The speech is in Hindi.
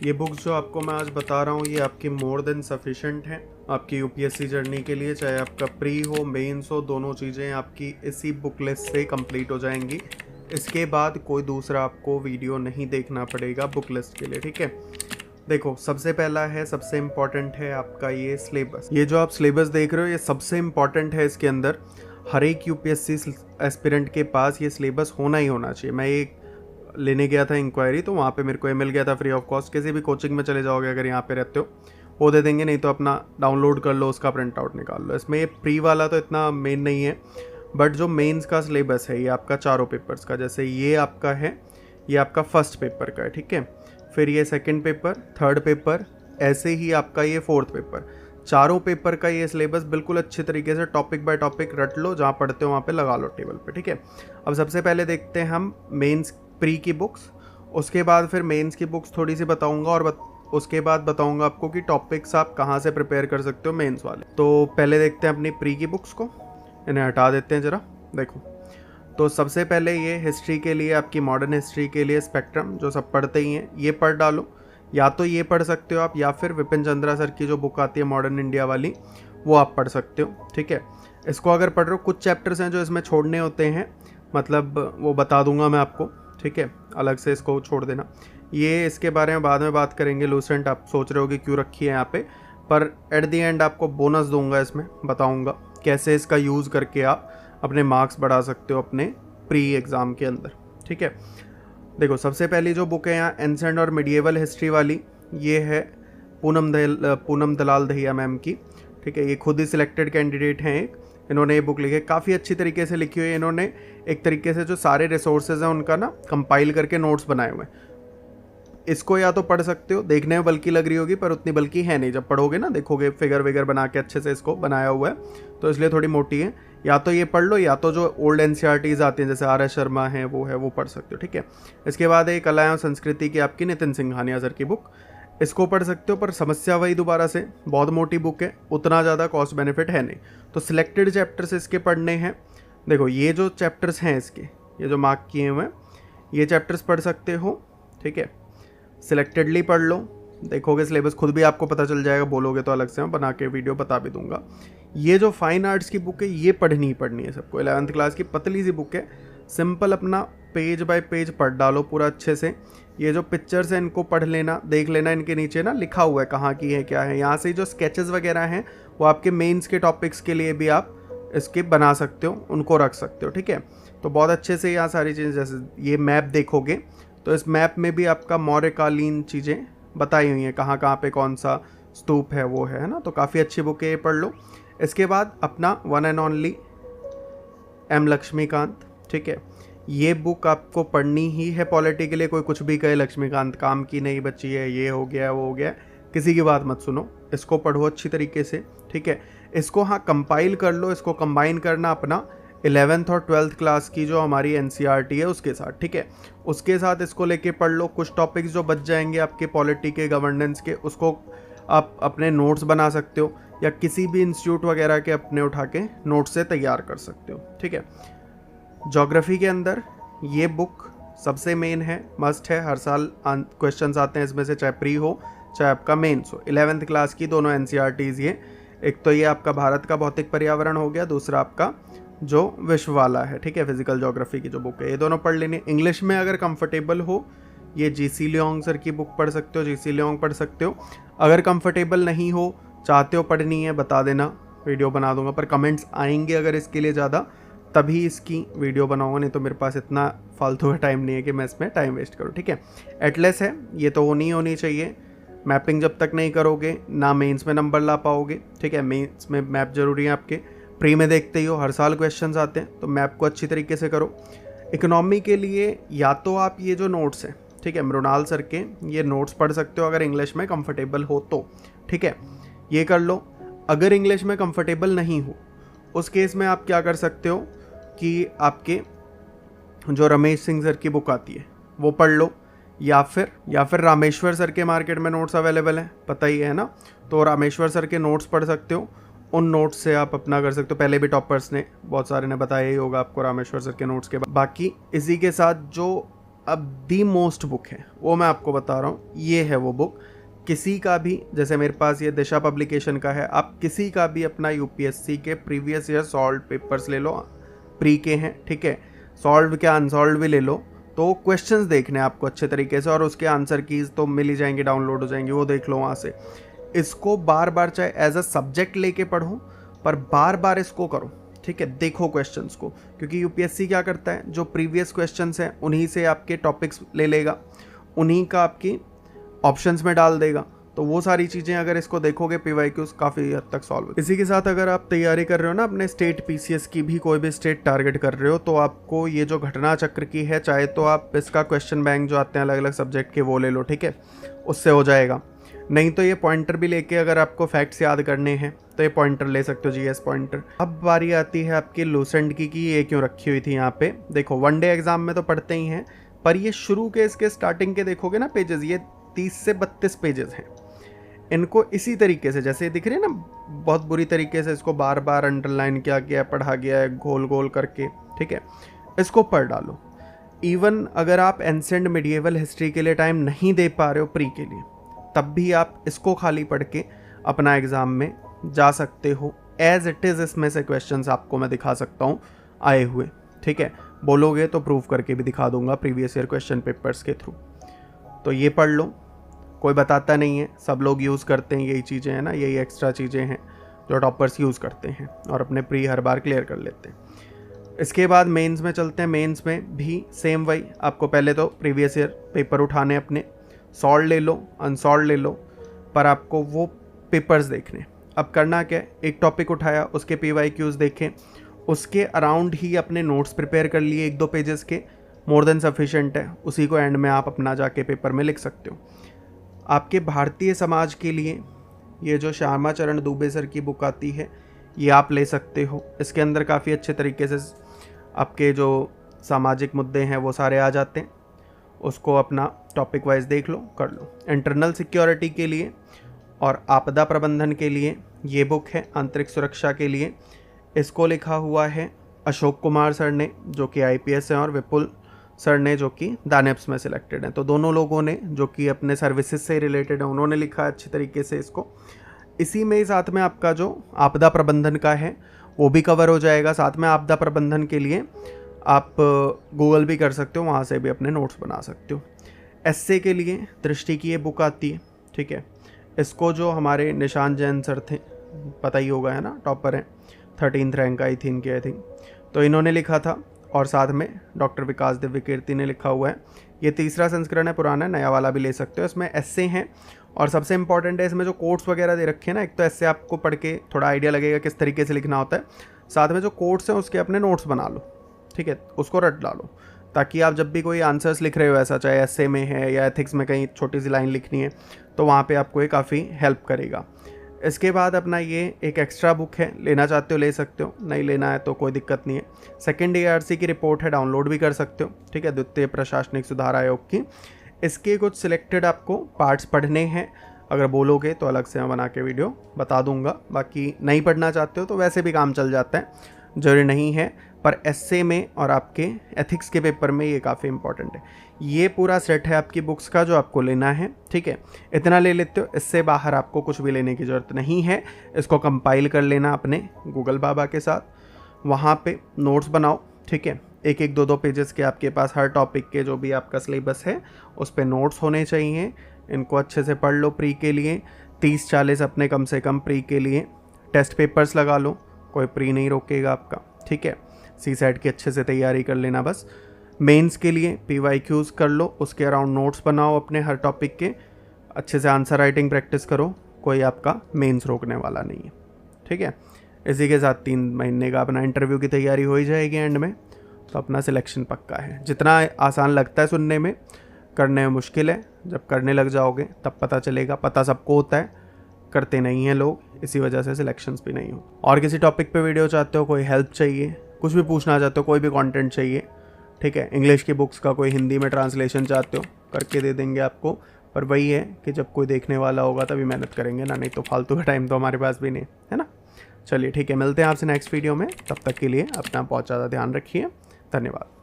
ये बुक्स जो आपको मैं आज बता रहा हूँ ये आपकी मोर देन सफिशेंट है आपकी यूपीएससी जर्नी के लिए। चाहे आपका प्री हो मेंस हो, दोनों चीज़ें आपकी इसी बुक लिस्ट से कंप्लीट हो जाएंगी। इसके बाद कोई दूसरा आपको वीडियो नहीं देखना पड़ेगा बुक लिस्ट के लिए, ठीक है। देखो, सबसे पहला है, सबसे इम्पॉर्टेंट है आपका ये सिलेबस। ये जो आप सिलेबस देख रहे हो ये सबसे इम्पॉर्टेंट है। इसके अंदर हर एक यूपीएससी एस्पिरेंट के पास ये सिलेबस होना ही होना चाहिए। मैं एक लेने गया था इंक्वायरी, तो वहाँ पे मेरे को ये मिल गया था फ्री ऑफ कॉस्ट। किसी भी कोचिंग में चले जाओगे अगर यहाँ पे रहते हो वो दे देंगे, नहीं तो अपना डाउनलोड कर लो, उसका प्रिंट आउट निकाल लो। इसमें ये प्री वाला तो इतना मेन नहीं है, बट जो मेंस का सिलेबस है ये आपका चारों पेपर्स का, जैसे ये आपका है, ये आपका फर्स्ट पेपर का है, ठीक है। फिर ये सेकंड पेपर, थर्ड पेपर, ऐसे ही आपका ये फोर्थ पेपर। चारों पेपर का ये सिलेबस बिल्कुल अच्छे तरीके से टॉपिक बाय टॉपिक रट लो, जहाँ पढ़ते हो वहाँ पे लगा लो टेबल पे, ठीक है। अब सबसे पहले देखते हैं हम मेंस प्री की बुक्स, उसके बाद फिर मेंस की बुक्स थोड़ी सी बताऊंगा, और उसके बाद बताऊंगा आपको कि टॉपिक्स आप कहाँ से प्रिपेयर कर सकते हो मेंस वाले। तो पहले देखते हैं अपनी प्री की बुक्स को, इन्हें हटा देते हैं ज़रा। देखो, तो सबसे पहले ये हिस्ट्री के लिए, आपकी मॉडर्न हिस्ट्री के लिए स्पेक्ट्रम जो सब पढ़ते ही हैं ये पढ़ डालो। या तो ये पढ़ सकते हो आप, या फिर विपिन चंद्रा सर की जो बुक आती है मॉडर्न इंडिया वाली, वो आप पढ़ सकते हो, ठीक है। इसको अगर पढ़ रहे हो, कुछ चैप्टर्स हैं जो इसमें छोड़ने होते हैं, मतलब वो बता दूंगा मैं आपको, ठीक है, अलग से इसको छोड़ देना। ये इसके बारे में बाद में बात करेंगे। लूसेंट आप सोच रहे हो कि क्यों रखी है यहाँ पे, पर एट दी एंड आपको बोनस दूंगा, इसमें बताऊंगा कैसे इसका यूज़ करके आप अपने मार्क्स बढ़ा सकते हो अपने प्री एग्ज़ाम के अंदर, ठीक है। देखो, सबसे पहली जो बुक है यहाँ एंसेंट और मिडिएवल हिस्ट्री वाली, ये है पूनम दलाल दहिया मैम की, ठीक है। ये खुद ही सिलेक्टेड कैंडिडेट हैं एक, इन्होंने ये बुक लिखी है, काफ़ी अच्छी तरीके से लिखी हुई है। इन्होंने एक तरीके से जो सारे रिसोर्सेज हैं उनका ना कंपाइल करके नोट्स बनाए हुए हैं। इसको या तो पढ़ सकते हो, देखने में बल्कि लग रही होगी पर उतनी बल्कि है नहीं, जब पढ़ोगे ना देखोगे फिगर विगर बना के अच्छे से इसको बनाया हुआ है, तो इसलिए थोड़ी मोटी है। या तो ये पढ़ लो, या तो जो ओल्ड एनसीईआरटीज आती हैं जैसे RS शर्मा है वो पढ़ सकते हो, ठीक है। इसके बाद एक कला एवं संस्कृति की आपकी नितिन सिंघानिया सर की बुक, इसको पढ़ सकते हो, पर समस्या वही दोबारा से बहुत मोटी बुक है, उतना ज़्यादा कॉस्ट बेनिफिट है नहीं। तो सिलेक्टेड चैप्टर्स इसके पढ़ने हैं। देखो, ये जो चैप्टर्स हैं इसके, ये जो मार्क किए हुए हैं, ये चैप्टर्स पढ़ सकते हो, ठीक है। सिलेक्टेडली पढ़ लो, देखोगे सिलेबस खुद भी आपको पता चल जाएगा, बोलोगे तो अलग से मैं बना के वीडियो बता भी दूंगा। ये जो फाइन आर्ट्स की बुक है ये पढ़नी ही पढ़नी है सबको। 11th क्लास की पतली सी बुक है, सिंपल, अपना पेज बाय पेज पढ़ डालो पूरा अच्छे से। ये जो पिक्चर्स हैं इनको पढ़ लेना, देख लेना, इनके नीचे ना लिखा हुआ है कहाँ की है क्या है। यहाँ से जो स्केचेस वगैरह हैं वो आपके मेंस के टॉपिक्स के लिए भी आप इसके बना सकते हो, उनको रख सकते हो, ठीक है। तो बहुत अच्छे से यहाँ सारी चीज़ें, जैसे ये मैप देखोगे तो इस मैप में भी आपका मौर्यकालीन चीज़ें बताई हुई हैं, कहाँ कहाँ पे कौन सा स्तूप है वो है ना। तो काफ़ी अच्छी बुक है, ये पढ़ लो। इसके बाद अपना one and only M Laxmikanth, ठीक है। ये बुक आपको पढ़नी ही है पॉलिटी के लिए। कोई कुछ भी कहे लक्ष्मीकांत काम की नहीं बची है, ये हो गया वो हो गया, किसी की बात मत सुनो, इसको पढ़ो अच्छी तरीके से, ठीक है। इसको हाँ कंपाइल कर लो, इसको कंबाइन करना अपना 11th और 12th क्लास की जो हमारी NCERT है उसके साथ, ठीक है। उसके साथ इसको लेके पढ़ लो। कुछ टॉपिक्स जो बच जाएंगे आपके पॉलिटी के, गवर्नेंस के, उसको आप अपने नोट्स बना सकते हो, या किसी भी इंस्टीट्यूट वगैरह के अपने उठा के नोट्स से तैयार कर सकते हो, ठीक है। ज्योग्राफी के अंदर ये बुक सबसे मेन है, मस्ट है, हर साल क्वेश्चंस आते हैं इसमें से, चाहे प्री हो चाहे आपका मेंस हो। 11th क्लास की दोनों NCERTs ये, एक तो ये आपका भारत का भौतिक पर्यावरण हो गया, दूसरा आपका जो विश्व वाला है, ठीक है, फिजिकल ज्योग्राफी की जो बुक है, ये दोनों पढ़ लेनी। इंग्लिश में अगर कंफर्टेबल हो, ये GC लियोंग सर की बुक पढ़ सकते हो, GC लियोंग पढ़ सकते हो। अगर कंफर्टेबल नहीं हो, चाहते हो पढ़नी है, बता देना, वीडियो बना दूंगा, पर कमेंट्स आएंगे अगर इसके लिए ज़्यादा, तभी इसकी वीडियो बनाऊंगा, नहीं तो मेरे पास इतना फालतू का टाइम नहीं है कि मैं इसमें टाइम वेस्ट करूँ, ठीक है। एटलस है, ये तो होनी चाहिए। मैपिंग जब तक नहीं करोगे ना मेंस में नंबर ला पाओगे, ठीक है। मेंस में मैप जरूरी है आपके, प्री में देखते ही हो हर साल क्वेश्चंस आते हैं, तो मैप को अच्छी तरीके से करो। इकोनॉमी के लिए या तो आप ये जो नोट्स हैं, ठीक है, मृणाल सर के ये नोट्स पढ़ सकते हो अगर इंग्लिश में कंफर्टेबल हो तो, ठीक है, ये कर लो। अगर इंग्लिश में कंफर्टेबल नहीं हो, उस केस में आप क्या कर सकते हो कि आपके जो रमेश सिंह सर की बुक आती है वो पढ़ लो, या फिर रामेश्वर सर के मार्केट में नोट्स अवेलेबल हैं, पता ही है ना, तो रामेश्वर सर के नोट्स पढ़ सकते हो। उन नोट्स से आप अपना कर सकते हो, पहले भी टॉपर्स ने बहुत सारे ने बताया ही होगा आपको रामेश्वर सर के नोट्स के। बाकी इसी के साथ जो अब दी मोस्ट बुक है वो मैं आपको बता रहा हूँ, ये है वो बुक। किसी का भी, जैसे मेरे पास ये दिशा पब्लिकेशन का है, आप किसी का भी अपना यूपीएससी के प्रीवियस ईयर सॉल्व पेपर्स ले लो, प्री के हैं, ठीक है, सॉल्व क्या अनसॉल्व भी ले लो, तो क्वेश्चंस देखने आपको अच्छे तरीके से, और उसके आंसर कीज तो मिल ही जाएंगे, डाउनलोड हो जाएंगे, वो देख लो वहाँ से। इसको बार बार चाहे एज अ सब्जेक्ट लेके पढ़ो, पर बार बार इसको करो, ठीक है, देखो क्वेश्चंस को, क्योंकि यूपीएससी क्या करता है, जो प्रीवियस क्वेश्चंस हैं उन्हीं से आपके टॉपिक्स ले लेगा, उन्हीं का आपकी ऑप्शंस में डाल देगा। तो वो सारी चीज़ें अगर इसको देखोगे पीवाईक्यूज काफ़ी हद तक सॉल्व। इसी के साथ अगर आप तैयारी कर रहे हो ना अपने स्टेट पीसीएस की भी, कोई भी स्टेट टारगेट कर रहे हो, तो आपको ये जो घटना चक्र की है, चाहे तो आप इसका क्वेश्चन बैंक जो आते हैं अलग अलग सब्जेक्ट के वो ले लो, ठीक है, उससे हो जाएगा। नहीं तो ये पॉइंटर भी लेके अगर आपको फैक्ट्स याद करने हैं तो ये पॉइंटर ले सकते हो, जीएस पॉइंटर। अब बारी आती है आपकी लूसेंट की कि ये क्यों रखी हुई थी यहाँ पे। देखो वन डे एग्जाम में तो पढ़ते ही हैं, पर ये शुरू के इसके स्टार्टिंग के देखोगे ना पेजेस, ये 30 से 32 पेजेस हैं। इनको इसी तरीके से, जैसे दिख रही है ना, बहुत बुरी तरीके से इसको बार बार अंडरलाइन किया गया, पढ़ा गया है गोल गोल करके, ठीक है, इसको पढ़ डालो। इवन अगर आप एंसेंट मिडिएवल हिस्ट्री के लिए टाइम नहीं दे पा रहे हो प्री के लिए, तब भी आप इसको खाली पढ़ के अपना एग्ज़ाम में जा सकते हो। एज इट इज़ इसमें से क्वेश्चंस आपको मैं दिखा सकता हूँ आए हुए, ठीक है, बोलोगे तो प्रूव करके भी दिखा दूंगा प्रीवियस ईयर क्वेश्चन पेपर्स के थ्रू। तो ये पढ़ लो, कोई बताता नहीं है, सब लोग यूज़ करते हैं, यही चीज़ें हैं ना, यही एक्स्ट्रा चीज़ें हैं जो टॉपर्स यूज़ करते हैं और अपने प्री हर बार क्लियर कर लेते हैं। इसके बाद मेंस में चलते हैं। मेंस में भी सेम वही, आपको पहले तो प्रीवियस ईयर पेपर उठाने अपने, सॉल्व ले लो अनसॉल्व ले लो, पर आपको वो पेपर्स देखने। अब करना क्या है, एक टॉपिक उठाया, उसके पीवाईक्यूज देखें, उसके अराउंड ही अपने नोट्स प्रिपेयर कर लिए 1-2 पेजेस के, मोर देन सफिशेंट है। उसी को एंड में आप अपना जाके पेपर में लिख सकते हो। आपके भारतीय समाज के लिए ये जो श्यामा चरण दुबे सर की बुक आती है, ये आप ले सकते हो। इसके अंदर काफ़ी अच्छे तरीके से आपके जो सामाजिक मुद्दे हैं वो सारे आ जाते हैं, उसको अपना टॉपिक वाइज देख लो, कर लो। इंटरनल सिक्योरिटी के लिए और आपदा प्रबंधन के लिए ये बुक है, आंतरिक सुरक्षा के लिए। इसको लिखा हुआ है अशोक कुमार सर ने, जो कि आईपीएस हैं, और विपुल सर ने, जो कि दानेप्स में सिलेक्टेड हैं। तो दोनों लोगों ने, जो कि अपने सर्विसेज से रिलेटेड है, उन्होंने लिखा है अच्छी तरीके से इसको। इसी में ही साथ में आपका जो आपदा प्रबंधन का है वो भी कवर हो जाएगा। साथ में आपदा प्रबंधन के लिए आप गूगल भी कर सकते हो, वहाँ से भी अपने नोट्स बना सकते हो। एस्से के लिए दृष्टि की ये बुक आती है, ठीक है। इसको जो हमारे निशान जैन सर थे, पता ही होगा, है ना, टॉपर हैं, 13th रैंक आई थी इनकी, आई थिंक, तो इन्होंने लिखा था। और साथ में डॉक्टर विकास दिव्य कीर्ति ने लिखा हुआ है। ये 3रा संस्करण है, पुराना है, नया वाला भी ले सकते हो। इसमें एस्से हैं, और सबसे इंपॉर्टेंट है इसमें जो कोट्स वगैरह दे रखे हैं ना, एक तो एस्से आपको पढ़ के थोड़ा आइडिया लगेगा किस तरीके से लिखना होता है, साथ में जो कोट्स हैं उसके अपने नोट्स बना लो, ठीक है, उसको रट डालो, ताकि आप जब भी कोई आंसर्स लिख रहे हो, ऐसा चाहे एस्से में है या एथिक्स में कहीं छोटी सी लाइन लिखनी है, तो वहाँ पे आपको ये काफ़ी हेल्प करेगा। इसके बाद अपना ये एक एक्स्ट्रा बुक है, लेना चाहते हो ले सकते हो, नहीं लेना है तो कोई दिक्कत नहीं है। सेकेंड ARC की रिपोर्ट है, डाउनलोड भी कर सकते हो, ठीक है, द्वितीय प्रशासनिक सुधार आयोग की। इसके कुछ सिलेक्टेड आपको पार्ट्स पढ़ने हैं, अगर बोलोगे तो अलग से मैं बना के वीडियो बता दूंगा। बाकी नहीं पढ़ना चाहते हो तो वैसे भी काम चल जाता है, जरूरी नहीं है। पर एस्से में और आपके एथिक्स के पेपर में ये काफ़ी इंपॉर्टेंट है। ये पूरा सेट है आपकी बुक्स का जो आपको लेना है, ठीक है, इतना ले लेते हो। इससे बाहर आपको कुछ भी लेने की ज़रूरत नहीं है। इसको कंपाइल कर लेना अपने गूगल बाबा के साथ, वहाँ पे नोट्स बनाओ, ठीक है, 1-1, 2-2 पेजेस के आपके पास हर टॉपिक के जो भी आपका सिलेबस है उस पर नोट्स होने चाहिए। इनको अच्छे से पढ़ लो प्री के लिए, 30-40 अपने कम से कम प्री के लिए। टेस्ट पेपर्स लगा लो, कोई प्री नहीं रोकेगा आपका, ठीक है। CSAT की अच्छे से तैयारी कर लेना बस। मेंस के लिए PYQs कर लो, उसके अराउंड नोट्स बनाओ अपने हर टॉपिक के, अच्छे से आंसर राइटिंग प्रैक्टिस करो, कोई आपका मेंस रोकने वाला नहीं है, ठीक है। इसी के साथ 3 महीने का अपना इंटरव्यू की तैयारी हो ही जाएगी एंड में, तो अपना सिलेक्शन पक्का है। जितना आसान लगता है सुनने में, करने में मुश्किल है। जब करने लग जाओगे तब पता चलेगा। पता सबको होता है, करते नहीं हैं लोग, इसी वजह से सिलेक्शंस भी नहीं हो। और किसी टॉपिक पे वीडियो चाहते हो, कोई हेल्प चाहिए, कुछ भी पूछना चाहते हो, कोई भी कंटेंट चाहिए, ठीक है, इंग्लिश की बुक्स का कोई हिंदी में ट्रांसलेशन चाहते हो, करके दे देंगे आपको। पर वही है कि जब कोई देखने वाला होगा तभी मेहनत करेंगे ना, नहीं तो फालतू का टाइम तो हमारे पास भी नहीं है ना। चलिए ठीक है, मिलते हैं आपसे नेक्स्ट वीडियो में। तब तक के लिए अपना बहुत ज़्यादा ध्यान रखिए। धन्यवाद।